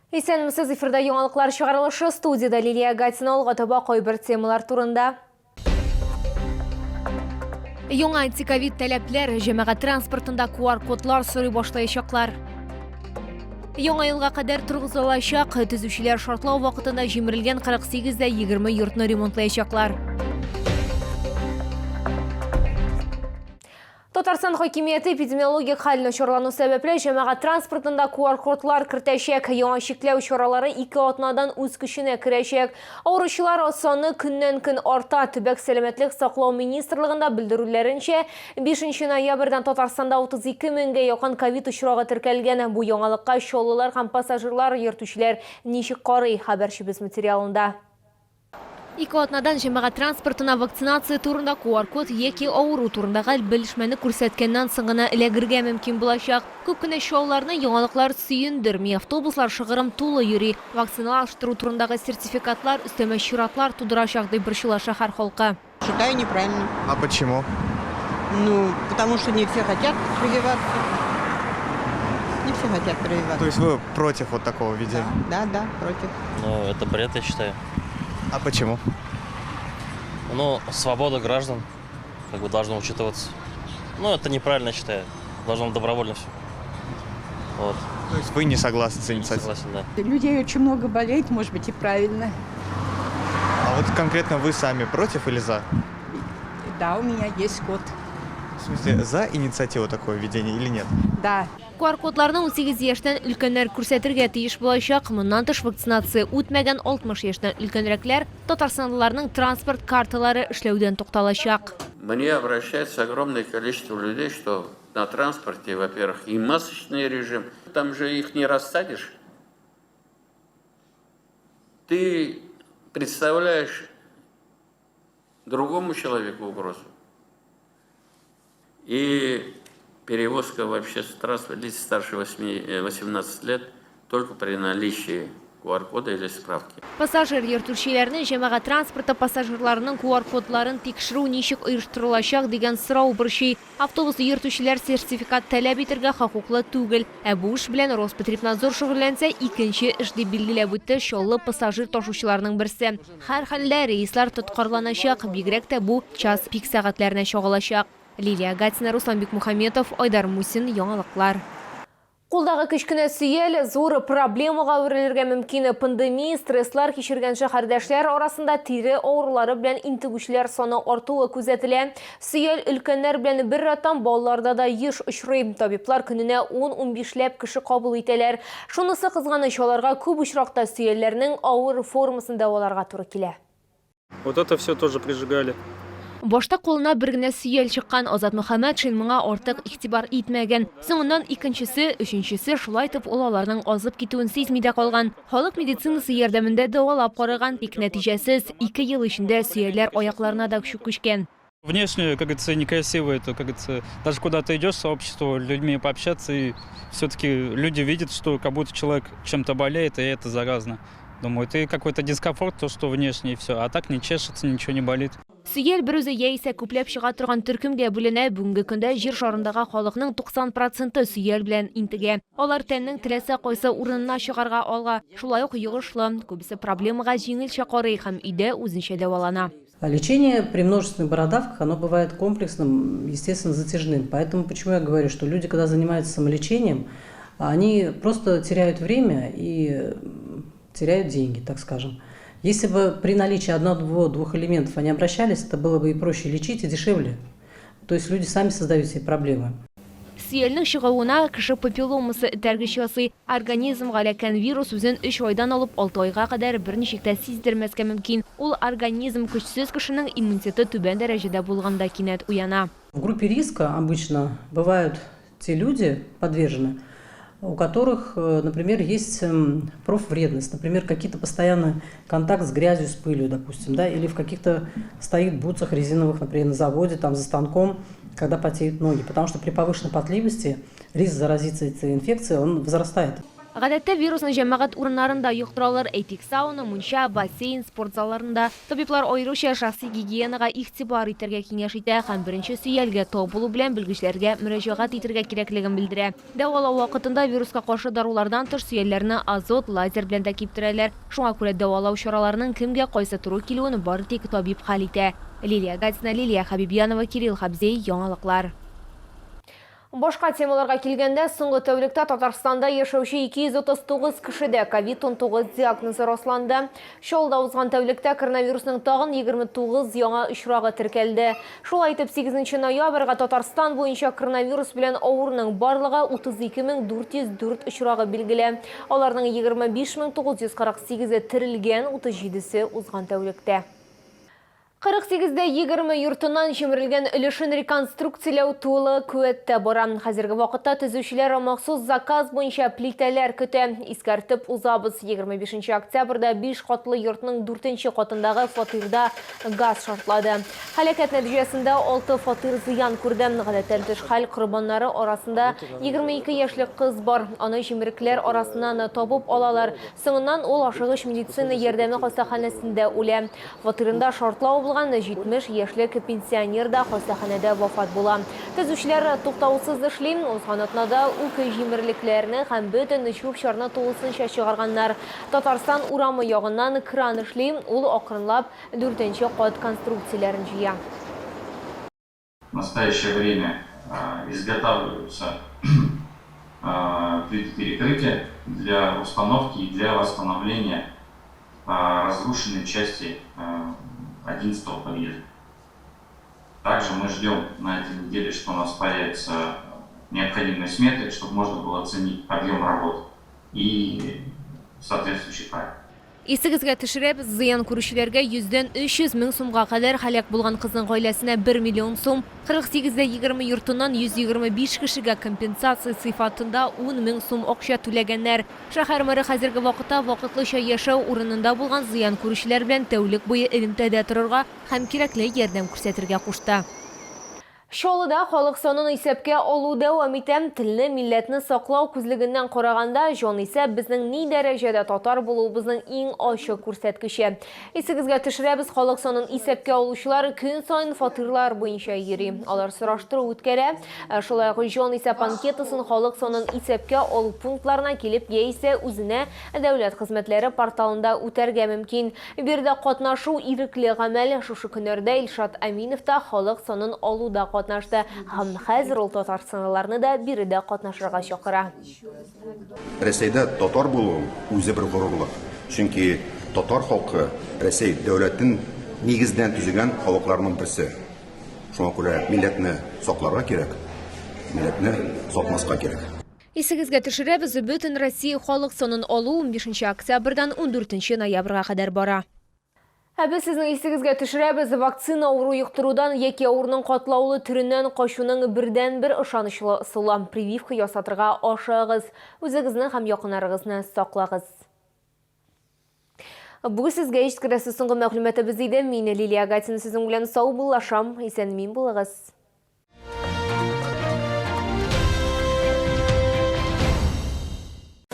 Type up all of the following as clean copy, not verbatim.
Исәнмесез, эфирда яңалыклар чыгарылышы, студияда Лилия Гатинолга таба кайбер темалар турында. Яңа антиковид таләпләр җәмәгать транспортында QR-кодлар сорый башлаячаклар. Яңа елга кадәр торгызылачак төзүчеләр шартлау вакытында җимерелгән 48-20 йортны ремонтлаячаклар. Татарстан хакимияте эпидемиологик хәл начарлану сәбәпле җәмәгать транспортында QR-кодлар кертәчәк. Яңа чикләү чаралары 2 атнадан үз көченә керәчәк. Авыручылар саны көннән-көн арта. Төбәк сәламәтлек саклау министрлыгында белдерүләренчә, 5 ноябрьдән Татарстанда 32 меңгә якын ковид очрагы теркәлгән. Бу яңалыкка чаллылар һәм пассажирлар йөртүчеләр ничек карый, хәбәрчебез материалында. 2 атнадан җәмәгать транспортына вакцинация турында QR-код яки авыру турындагы белешмәне күрсәткәннән соң гына эләгергә мөмкин булачак. Күп кенә чалларны яңалыклар сөендерми, автобуслар шыгрым тулы йөри. Вакциналаштыру турындагы сертификатлар өстәмә чиратлар тудырачак дип борчыла шәһәр халкы. Считаю неправильно. А почему? Ну, потому что не все хотят прививаться. Не все хотят прививаться. То есть вы против вот такого видения? Да, против. Ну, это бред, я считаю. А почему? Ну, свобода граждан должна учитываться. Ну, это неправильно, считаю. Должно быть добровольно все. Вот. То есть вы не согласны с Не инициативой? согласен, да. Людей очень много болеет, может быть, и правильно. А вот конкретно вы сами против или за? Да, у меня есть код. В смысле, за инициативу такое введение или нет? Да. QR-кодларны 18 яшьтән өлкәннәр күрсәтергә тиеш булачак. Моннан тыш вакцинация үтмәгән 60 яшьтән өлкәнрәкләр татарстанлыларның транспорт карталары эшләүдән тукталачак. Мне обращается огромное количество людей, что на транспорте, во-первых, и масочный режим, там же их не рассадишь. Ты представляешь другому человеку угрозу. И перевозка в общественном транспорте лиц старше 18 лет только при наличии QR-кода или справки. Пассажир йөртүчеләрне җәмәгать транспорты пассажирларының QR-кодларын тикшерү ничек оештырылачак дигән сорау борчый. Автобус йөртүчеләр сертификат таләп итәргә хокуклы түгел. Ә бу эш белән Роспотребнадзор шөгыльләнсә, икенче эш дип билгеләп үтте чаллы пассажир ташучыларның берсе. Һәрхәлдә рейслар тоткарланачак, бигрәк тә бу час пик сәгатьләренә чагылачак. Лилия Гатина, Руслан Бикмухаметов, Айдар Мусин, яңалыклар. Кулдагы кечкенә сөял зур проблемага әверелергә мөмкин. Пандемия, стресслар кичергән шәһәрдәшләр арасында тире авырулары белән интегүчләр саны артуы күзәтелә. Сөял өлкәннәр белән бер раттан балаларда да еш очрый. Табиблар көненә 10-15 кеше кабул итәләр. Шунысы кызганыч, аларга күп очракта сөялләрнең авыр формасын дәваларга туры килә. Вот это все тоже прижигали. Башта кулына бер генә сөял чыккан Азат Мөхәммәтшин моңа артык игътибар итмәгән. Соңыннан икенчесе, өченчесе шулай итеп аларның азып китүен сизми дә калган. Халык медицинасы ярдәмендә дәвалап караган, тик нәтиҗәсез 2 ел эчендә сөялләр аякларына да күчкән. Внешне, как говорится, некрасиво это, как говорится, даже куда ты идешь, сообщество, людьми пообщаться, и все-таки люди видят, что как будто человек чем-то болеет, и это заразно. Думаю, это какой-то дискомфорт, то, что внешне, и все. А так не чешется, ничего не болит. Сөял бер үзе яисә күпләп чыга торган төркемгә бүленә. Бүгенге көндә җир шарындагы халыкның 90% сөял белән интегә. Алар тәннең теләсә кайсы урынына чыгарга алга. Шулай ук йогышлы, күбесе проблемага җиңелчә карый һәм өйдә үзенчә дәвалана. Лечение при множественных бородавках, оно бывает комплексным, естественно, затяжным. Поэтому почему я говорю, что люди, когда занимаются самолечением, они просто теряют время и теряют деньги, так скажем. Если бы при наличии одного-двух элементов они обращались, это было бы и проще лечить, и дешевле. То есть люди сами создают себе проблемы. Сөялнең чыгуына кеше папилломасы этәргеч ясый. Организмга эләккән вирус үзен 3 айдан алып 6 айга кадәр берничек тә сиздермәскә мөмкин. Ул организм көчсез кешенең иммунитеты түбән дәрәҗәдә булганда кинәт уяна. В группе риска обычно бывают те люди подвержены, у которых, например, есть профвредность, например, какие-то постоянный контакт с грязью, с пылью, допустим, да, или в каких-то стоит бутсах резиновых, например, на заводе, там за станком, когда потеют ноги, потому что при повышенной потливости риск заразиться этой инфекцией, он возрастает. Гадәттә вирусны җәмәгать урыннарында юктыралар, әйтик сауна, мунча, бассейн, спорт залларында. Табиблар аеруча шәхси гигиенага игътибар итәргә киңәш итә һәм беренче сөялгә тау булу белән белгечләргә мөрәҗәгать итәргә кирәклеген белдерә. Дәвалау вакытында вируска каршы дарулардан тыш сөялләрне азот, лазер белән дә киптерәләр. Шуңа күрә дәвалау чараларының кемгә кайсы туры килүен бары тик табиб хәл итә. Лилия Гатина, Лилия Хабибьянова, Кирилл Хабзей, яңалыклар. Башка темаларга килгәндә, соңгы тәүлектә Татарстанда яшәүче 239 кешедә COVID-19 диагнозы расланды. Шулда узган тәүлектә коронавирусның тагын 29 яңа очрагы теркәлде. Шулай итеп 8 ноябрьгә Татарстан буенча коронавирус белән авыруның барлыгы 32404 очрагы билгеле. Аларның 25948-е терелгән, 37-се узган тәүлектә. 48-дә 20 йортыннан җимерелгән өлешен реконструкцияләү тулы куәттә бара. Хәзерге вакытта төзүчеләр махсус заказ буенча плитәләр көтә. Искәртеп узабыз, 25 октябрьдә 5 катлы йортның 4нче катындагы фатирда газ шартлады. Һәлакәт нәтиҗәсендә 6 фатир зыян күрде. Гадәттән тыш хәл корбаннары арасында 22 яшьлек кыз бар. Аны җимерекләр арасыннан табып алалар. Соңыннан ул ашыгыч медицина ярдәме хастаханәсендә үлә. Фатирында шартлау 70 яшьлек пенсионер да хастаханәдә вафат була. Төзүчеләр туктаусыз эшли, узган атнада үк җимерлекләрне һәм бөтен чүп-чарны тулысынча чыгарганнар. Татарстан урамы ягыннан кран эшли, ул акрынлап 4нче кат конструкцияләрен җыя. В настоящее время изготавливаются плиты перекрытия для установки и для восстановления разрушенной части 11-го подъезда. Также мы ждем на этой неделе, что у нас появятся необходимые сметы, чтобы можно было оценить объем работ и соответствующий проект. Исегезгә төшерәбез, зыян күрүчеләргә 100-дән 300 мең сумга кадәр һәлак булган кызның гаиләсенә 1 миллион сум, 48-дә 20 йортыннан 125 кешегә компенсация сыйфатында 10 мең сум акча түләгәннәр. Шәһәр мэры хәзерге вакытта вакытлыча яшәү урынында булган зыян күрүчеләр белән тәүлек буе элемтәдә торырга һәм кирәкле ярдәм күрсәтергә кушты. Шолыда халык санын исәпкә алу дәвам итә. Телне, милләтне саклау күзлегеннән караганда, җан исәп безнең ни дәрәҗәдә татар булуыбызның иң ачык күрсәткече. Исегезгә төшерәбез, халык санын исәпкә алучылар көн сайын фатирлар буенча йөри. Алар сораштыру үткәрә. Шулай ук җан исәп анкетасын халык санын исәпкә алу пунктларына килеп яисә үзенә дәүләт хезмәтләре порталында үтәргә мөмкин. Бирдә катнашу ирекле гамәл. Шушы көннәрдә Илшат Әминов та халык санын алуда катнашты һәм хәзер ул татарстанлыларны да биредә катнашырга чакыра. Рәсәйдә татар булу үзе бер горурлык. Чөнки татар халкы Рәсәй дәүләтен нигездән төзегән халыкларның берсе. Шуңа күрә милләтне сакларга кирәк, милләтне сатмаска кирәк. Исегезгә төшерәбез, бөтен Россия халык санын алу 15 октябрьдән 14 ноябрьгә кадәр бара. Біз сезнең исегезгә төшерәбез, вакцина авыру йоктырудан яки авыруның катлаулы төреннән качуның бердән-бер ышанычлы ысулы. Прививка ясатырга ашыгыз, үзегезне һәм якыннарыгызны саклагыз. Бу сезгә җиткерәсе соңгы мәгълүматыбыз иде. Мин Лилия Гатина сезнең белән сау булашам. Исән-мин булыгыз.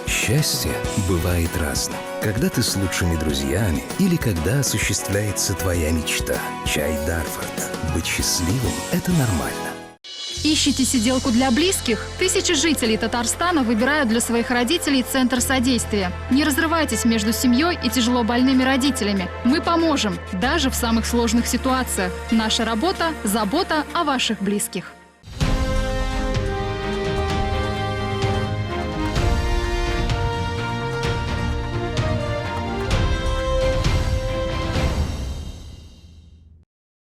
Счастье бывает разным. Когда ты с лучшими друзьями или когда осуществляется твоя мечта. Чай Дарфорд. Быть счастливым – это нормально. Ищите сиделку для близких? Тысячи жителей Татарстана выбирают для своих родителей Центр содействия. Не разрывайтесь между семьей и тяжело больными родителями. Мы поможем, даже в самых сложных ситуациях. Наша работа – забота о ваших близких.